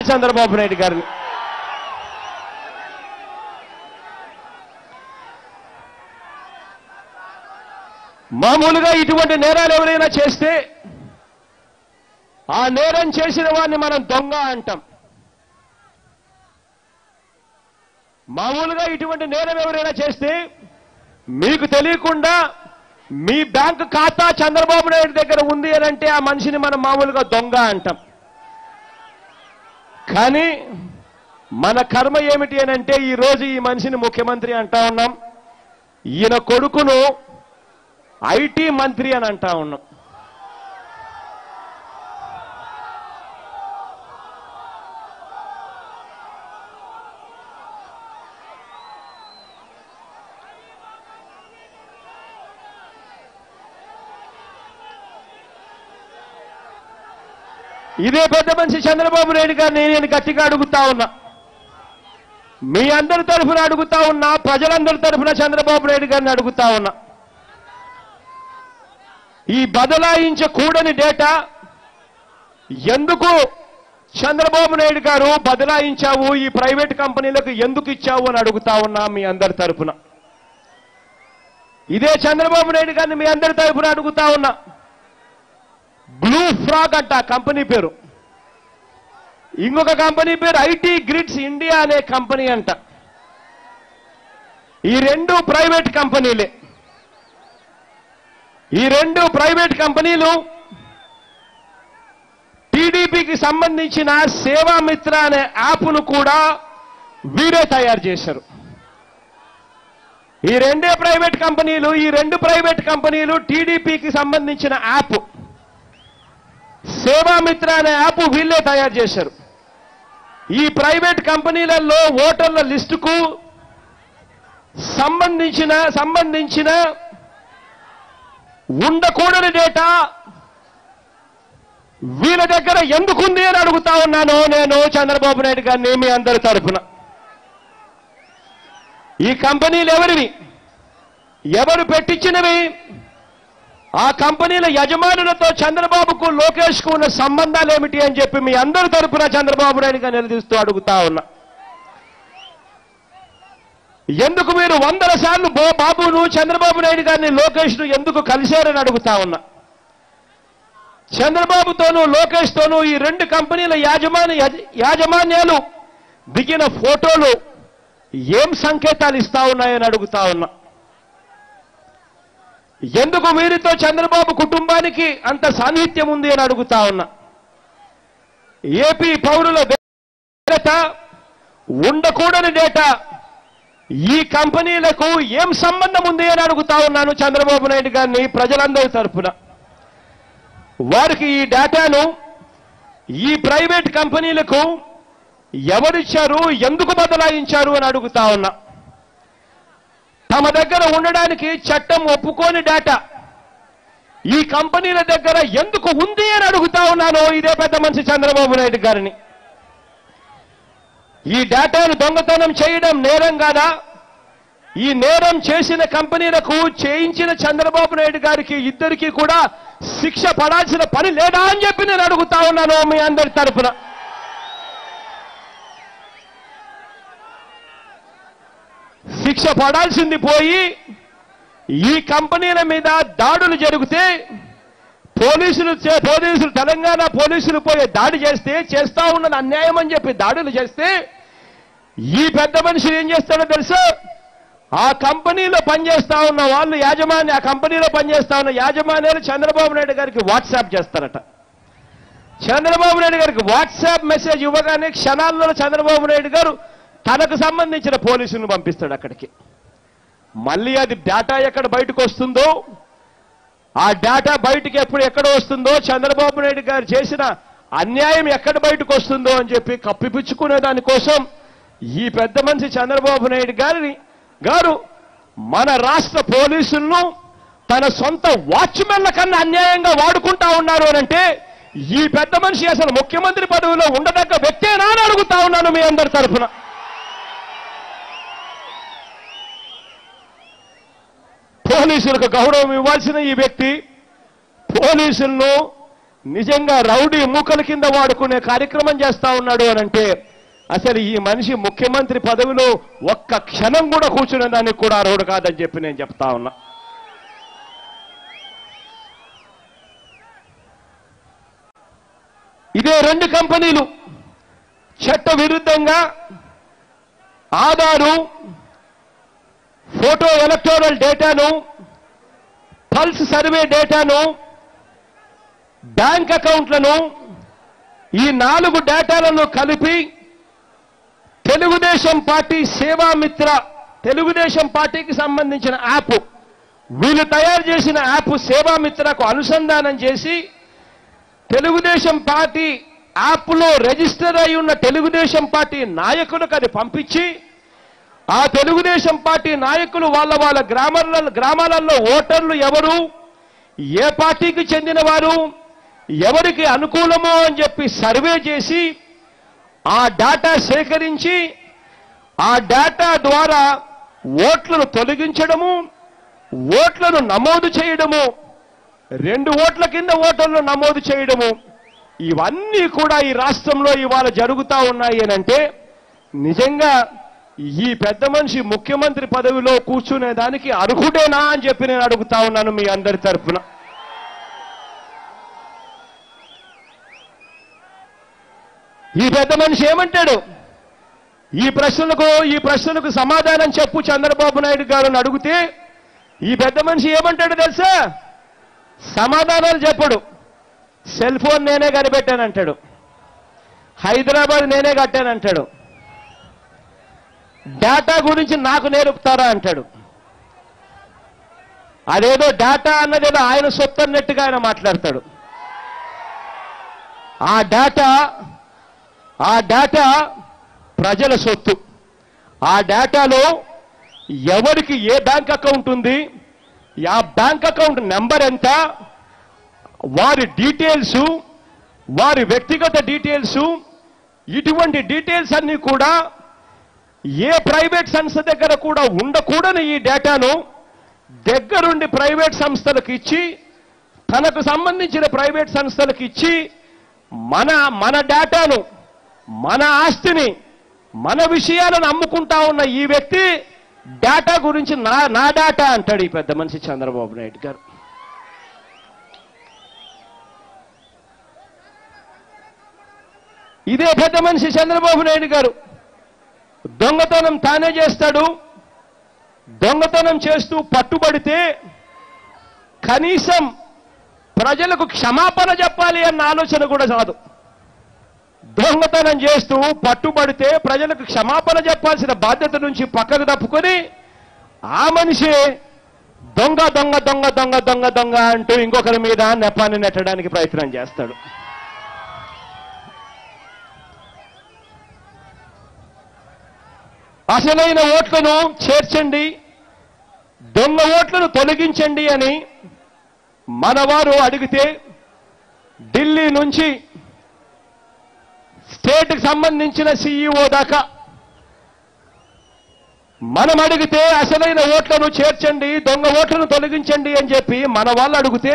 చంద్రబాబు నాయుడు గారిని. మామూలుగా ఇటువంటి నేరాలు ఎవరైనా చేస్తే ఆ నేరం చేసిన వాడిని మనం దొంగ అంటాం. మామూలుగా ఇటువంటి నేరం ఎవరైనా చేస్తే మీకు తెలియకుండా మీ బ్యాంకు ఖాతా చంద్రబాబు నాయుడు దగ్గర ఉంది అని అంటే ఆ మనిషిని మనం మామూలుగా దొంగ అంటాం. కానీ మన కర్మ ఏమిటి అని అంటే ఈరోజు ఈ మనిషిని ముఖ్యమంత్రి అంటా ఉన్నాం, ఈయన కొడుకును ఐటీ మంత్రి అని అంటా ఉన్నాం. ఇదే పెద్ద మనిషి చంద్రబాబు నాయుడు గారిని నేను గట్టిగా అడుగుతా ఉన్నా, మీ అందరి తరఫున అడుగుతా ఉన్నా, ప్రజలందరి తరఫున చంద్రబాబు నాయుడు గారిని అడుగుతా ఉన్నా, ఈ బదలాయించకూడని డేటా ఎందుకు చంద్రబాబు నాయుడు గారు బదలాయించావు, ఈ ప్రైవేట్ కంపెనీలకు ఎందుకు ఇచ్చావు అని అడుగుతా ఉన్నా మీ అందరి తరఫున. ఇదే చంద్రబాబు నాయుడు గారిని మీ అందరి తరఫున అడుగుతా ఉన్నా, బ్లూ ఫ్రాగ్ అంట కంపెనీ పేరు, ఇంకొక కంపెనీ పేరు ఐటీ గ్రిడ్స్ ఇండియా అనే కంపెనీ అంట. ఈ రెండు ప్రైవేట్ కంపెనీలే. ఈ రెండు ప్రైవేట్ కంపెనీలు టీడీపీకి సంబంధించిన సేవామిత్ర అనే యాప్ను కూడా వీరే తయారు చేశారు. ఈ రెండు ప్రైవేట్ కంపెనీలు టీడీపీకి సంబంధించిన యాప్ సేవామిత్ర అనే యాప్ వీళ్ళే తయారు చేశారు. ఈ ప్రైవేట్ కంపెనీలలో ఓటర్ల లిస్టుకు సంబంధించిన ఉండకూడని డేటా వీళ్ళ దగ్గర ఎందుకుంది అని అడుగుతా ఉన్నాను నేను చంద్రబాబు నాయుడు గారిని మీ అందరి తరఫున. ఈ కంపెనీలు ఎవరివి, ఎవరు పెట్టించినవి, ఆ కంపెనీల యజమానులతో చంద్రబాబుకు లోకేష్కు ఉన్న సంబంధాలు ఏమిటి అని చెప్పి మీ అందరి తరఫున చంద్రబాబు నాయుడు గారిని నిలదీస్తూ అడుగుతా ఉన్నా. ఎందుకు మీరు 100 సార్లు బాబును చంద్రబాబు నాయుడు గారిని లోకేష్ను ఎందుకు కలిశారని అడుగుతా ఉన్నా. చంద్రబాబుతోనూ లోకేష్తోనూ ఈ రెండు కంపెనీల యాజమాన్యాలు దిగిన ఫోటోలు ఏం సంకేతాలు ఇస్తా ఉన్నాయని అడుగుతా ఉన్నా. ఎందుకు వీరితో చంద్రబాబు కుటుంబానికి అంత సాన్నిహిత్యం ఉంది అని అడుగుతా ఉన్నా. ఏపీ పౌరుల భద్రత, ఉండకూడని డేటా ఈ కంపెనీలకు ఏం సంబంధం ఉంది అని అడుగుతా ఉన్నాను చంద్రబాబు నాయుడు గారిని ప్రజలందరి తరఫున. వారికి ఈ డేటాను ఈ ప్రైవేట్ కంపెనీలకు ఎవరిచ్చారు, ఎందుకు బదలాయించారు అని అడుగుతా ఉన్నా. తమ దగ్గర ఉండడానికి చట్టం ఒప్పుకోని డేటా ఈ కంపెనీల దగ్గర ఎందుకు ఉంది అని అడుగుతా ఉన్నాను ఇదే పెద్ద మనిషి చంద్రబాబు నాయుడు గారిని. ఈ డేటాను దొంగతనం చేయడం నేరం కాదా? ఈ నేరం చేసిన కంపెనీలకు చేయించిన చంద్రబాబు నాయుడు గారికి ఇద్దరికీ కూడా శిక్ష పడాల్సిన పని లేదా అని చెప్పి నేను అడుగుతా ఉన్నాను మీ అందరి తరఫున. శిక్ష పడాల్సింది పోయి ఈ కంపెనీల మీద దాడులు జరిగితే పోలీసులు తెలంగాణ పోలీసులు పోయి దాడి చేస్తా ఉన్నది అన్యాయం అని చెప్పి దాడులు చేస్తే ఈ పెద్ద మనిషి ఏం చేస్తాడో తెలుసా? ఆ కంపెనీలో పనిచేస్తా ఉన్న వాళ్ళు ఆ కంపెనీలో పనిచేస్తా ఉన్న యాజమాన్యాలు చంద్రబాబు నాయుడు గారికి వాట్సాప్ చేస్తారట. చంద్రబాబు నాయుడు గారికి వాట్సాప్ మెసేజ్ ఇవ్వగానే క్షణాల్లో చంద్రబాబు నాయుడు గారు తనకు సంబంధించిన పోలీసులను పంపిస్తాడు అక్కడికి. మళ్ళీ అది డేటా ఎక్కడ బయటకు వస్తుందో, ఆ డేటా బయటికి ఎక్కడ వస్తుందో, చంద్రబాబు నాయుడు గారు చేసిన అన్యాయం ఎక్కడ బయటకు వస్తుందో అని చెప్పి కప్పిపుచ్చుకునే దానికోసం ఈ పెద్ద మనిషి చంద్రబాబు నాయుడు గారు మన రాష్ట్ర పోలీసులను తన సొంత వాచ్మెన్ల కన్నా అన్యాయంగా వాడుకుంటా ఉన్నారు అనంటే ఈ పెద్ద మనిషి అసలు ముఖ్యమంత్రి పదవిలో ఉండదగ్గ వ్యక్తేనా అని అడుగుతా ఉన్నాను మీ అందరి తరఫున. పోలీసులకు గౌరవం ఇవ్వాల్సిన ఈ వ్యక్తి పోలీసులను నిజంగా రౌడీ మూకల కింద వాడుకునే కార్యక్రమం చేస్తా ఉన్నాడు అనంటే అసలు ఈ మనిషి ముఖ్యమంత్రి పదవిలో ఒక్క క్షణం కూడా కూర్చునే దానికి కూడా అర్హుడు కాదని చెప్పి నేను చెప్తా ఉన్నా. ఇదే 2 కంపెనీలు చట్ట విరుద్ధంగా ఆధారు, ఫోటో ఎలక్టోరల్ డేటాను, పల్స్ సర్వే డేటాను, బ్యాంక్ అకౌంట్లను, ఈ 4 డేటాలను కలిపి తెలుగుదేశం పార్టీ సేవామిత్ర, తెలుగుదేశం పార్టీకి సంబంధించిన యాప్, వీళ్ళు తయారు చేసిన యాప్ సేవామిత్రకు అనుసంధానం చేసి తెలుగుదేశం పార్టీ యాప్లో రిజిస్టర్ అయి ఉన్న తెలుగుదేశం పార్టీ నాయకులకు అది పంపించి ఆ తెలుగుదేశం పార్టీ నాయకులు వాళ్ళ గ్రామాలలో ఓటర్లు ఎవరు, ఏ పార్టీకి చెందిన వారు, ఎవరికి అనుకూలమో అని చెప్పి సర్వే చేసి ఆ డేటా సేకరించి ఆ డేటా ద్వారా ఓట్లను తొలగించడము, ఓట్లను నమోదు చేయడము, 2 ఓట్ల కింద ఓటర్లు నమోదు చేయడము, ఇవన్నీ కూడా ఈ రాష్ట్రంలో ఇవాళ జరుగుతూ ఉన్నాయి అనంటే నిజంగా ఈ పెద్ద మనిషి ముఖ్యమంత్రి పదవిలో కూర్చునే దానికి అర్హుడేనా అని చెప్పి నేను అడుగుతా ఉన్నాను మీ అందరి తరఫున. ఈ పెద్ద మనిషి ఏమంటాడు? ఈ ప్రశ్నలకు సమాధానం చెప్పు చంద్రబాబు నాయుడు గారిని అడిగితే ఈ పెద్ద మనిషి ఏమంటాడు తెలుసా? సమాధానాలు చెప్పడు. సెల్ ఫోన్ నేనే కనిపెట్టానంటాడు, హైదరాబాద్ నేనే కట్టానంటాడు, డేటా గురించి నాకు నేర్పుతారా అంటాడు. అదేదో డేటా అన్నదేదో ఆయన సొత్తు అన్నట్టుగా ఆయన మాట్లాడతాడు. ఆ డేటా ప్రజల సొత్తు. ఆ డేటాలో ఎవరికి ఏ బ్యాంక్ అకౌంట్ ఉంది, ఆ బ్యాంక్ అకౌంట్ నెంబర్ ఎంత, వారి డీటెయిల్స్, వారి వ్యక్తిగత డీటెయిల్స్, ఇటువంటి డీటెయిల్స్ అన్ని కూడా ఏ ప్రైవేట్ సంస్థ దగ్గర కూడా ఉండకూడని ఈ డేటాను దగ్గరుండి ప్రైవేట్ సంస్థలకు ఇచ్చి, తనకు సంబంధించిన ప్రైవేట్ సంస్థలకు ఇచ్చి మన డేటాను, మన ఆస్తిని, మన విషయాలను అమ్ముకుంటా ఉన్న ఈ వ్యక్తి డేటా గురించి నా డేటా అంటాడు ఈ పెద్ద మనిషి చంద్రబాబు నాయుడు గారు. ఇదే పెద్ద మనిషి చంద్రబాబు నాయుడు గారు దొంగతనం తానే చేస్తాడు. దొంగతనం చేస్తూ పట్టుబడితే కనీసం ప్రజలకు క్షమాపణ చెప్పాలి అన్న ఆలోచన కూడా రాదు. దొంగతనం చేస్తూ పట్టుబడితే ప్రజలకు క్షమాపణ చెప్పాల్సిన బాధ్యత నుంచి పక్కకు తప్పుకొని ఆ మనిషి దొంగ దొంగ దొంగ దొంగ దొంగ దొంగ అంటూ ఇంకొకరి మీద నెపాన్ని నెట్టడానికి ప్రయత్నం చేస్తాడు. అసలైన ఓట్లను చేర్చండి, దొంగ ఓట్లను తొలగించండి అని మనవారు అడిగితే ఢిల్లీ నుంచి స్టేట్కి సంబంధించిన CEO దాకా మనం అడిగితే అసలైన ఓట్లను చేర్చండి, దొంగ ఓట్లను తొలగించండి అని చెప్పి మన వాళ్ళు అడిగితే